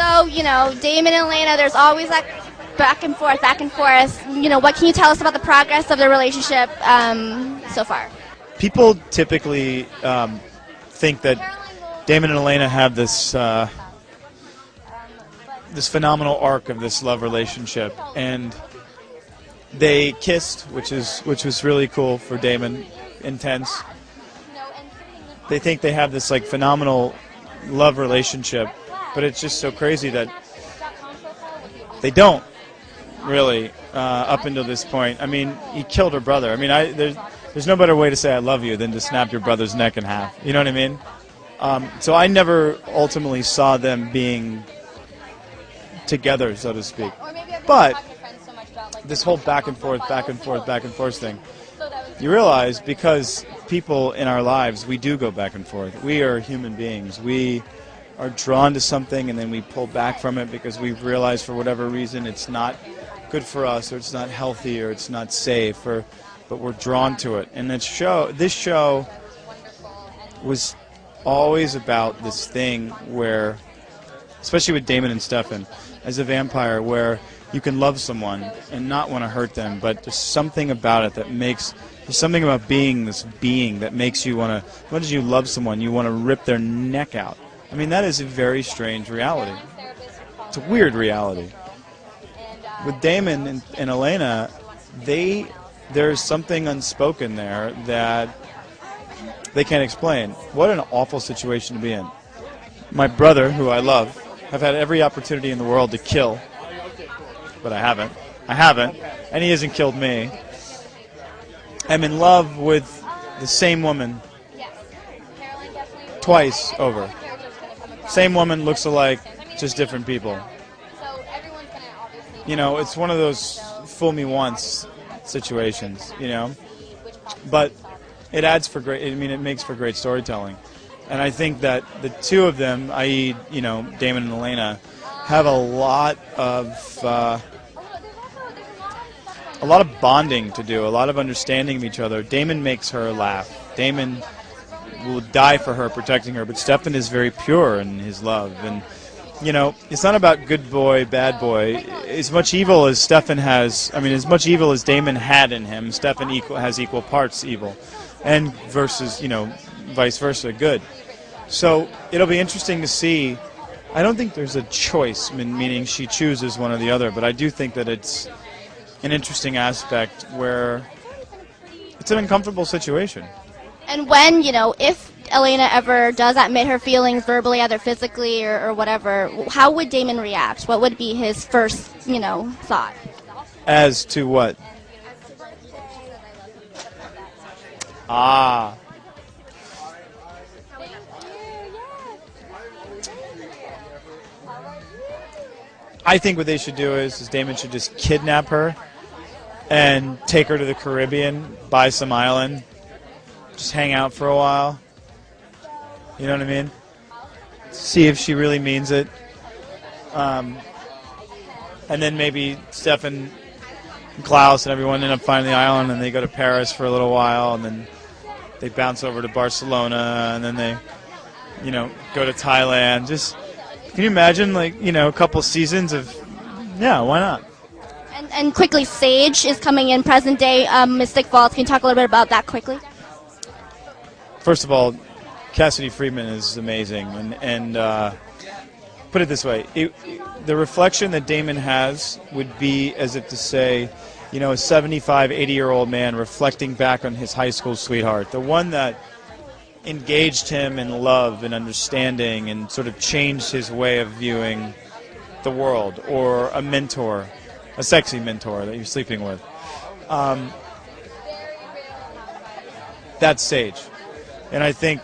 So, Damon and Elena, there's always that back and forth, back and forth. What can you tell us about the progress of their relationship so far? People typically think that Damon and Elena have this this phenomenal arc of this love relationship, and they kissed, which was really cool for Damon, intense. They think they have this like phenomenal love relationship, but it's just so crazy that they don't really up until this point. I mean, he killed her brother. I mean, there's no better way to say I love you than to snap your brother's neck in half. You know what I mean? So I never ultimately saw them being together, so to speak. But this whole back and forth thing, you realize because people in our lives, we do go back and forth. We are human beings. We are drawn to something and then we pull back from it because we realize for whatever reason it's not good for us, or it's not healthy, or it's not safe, but we're drawn to it. And this show was always about this thing where, especially with Damon and Stefan, as a vampire, where you can love someone and not want to hurt them, but there's something about it that there's something about being this being that makes you want to, as much as you love someone, you want to rip their neck out. I mean, that is a very strange reality. It's a weird reality. With Damon and Elena, there's something unspoken there that they can't explain. What an awful situation to be in. My brother, who I love, have had every opportunity in the world to kill, but I haven't, and he hasn't killed me. I'm in love with the same woman twice over. Same woman, looks alike, just different people. It's one of those fool me once situations, but it adds for it makes for great storytelling. And I think that the two of them, i.e., Damon and Elena, have a lot of bonding to do, a lot of understanding of each other. Damon makes her laugh. Damon will die for her, protecting her, but Stefan is very pure in his love. And, it's not about good boy, bad boy. As much evil as Stefan has, as much evil as Damon had in him, Stefan has equal parts evil. And versus, vice versa, good. So it'll be interesting to see. I don't think there's a choice, meaning she chooses one or the other, but I do think that it's an interesting aspect where it's an uncomfortable situation. And when, if Elena ever does admit her feelings verbally, either physically or whatever, how would Damon react? What would be his first, thought? As to what? I think what they should do is Damon should just kidnap her and take her to the Caribbean, buy some island, just hang out for a while. You know what I mean? See if she really means it. And then maybe Stefan and Klaus and everyone end up finding the island, and they go to Paris for a little while, and then they bounce over to Barcelona, and then they, go to Thailand. Just, can you imagine, a couple seasons of, yeah, why not? And quickly, Sage is coming in present day Mystic Falls. Can you talk a little bit about that quickly? First of all, Cassidy Friedman is amazing, and put it this way, the reflection that Damon has would be as if to say, a 75, 80-year-old man reflecting back on his high school sweetheart, the one that engaged him in love and understanding and sort of changed his way of viewing the world, or a mentor, a sexy mentor that you're sleeping with. That's Sage. And I think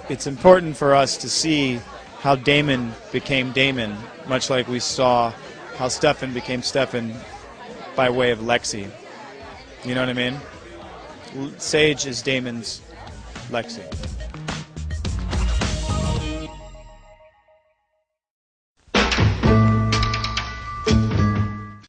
it's important for us to see how Damon became Damon, much like we saw how Stefan became Stefan by way of Lexi. You know what I mean? Sage is Damon's Lexi.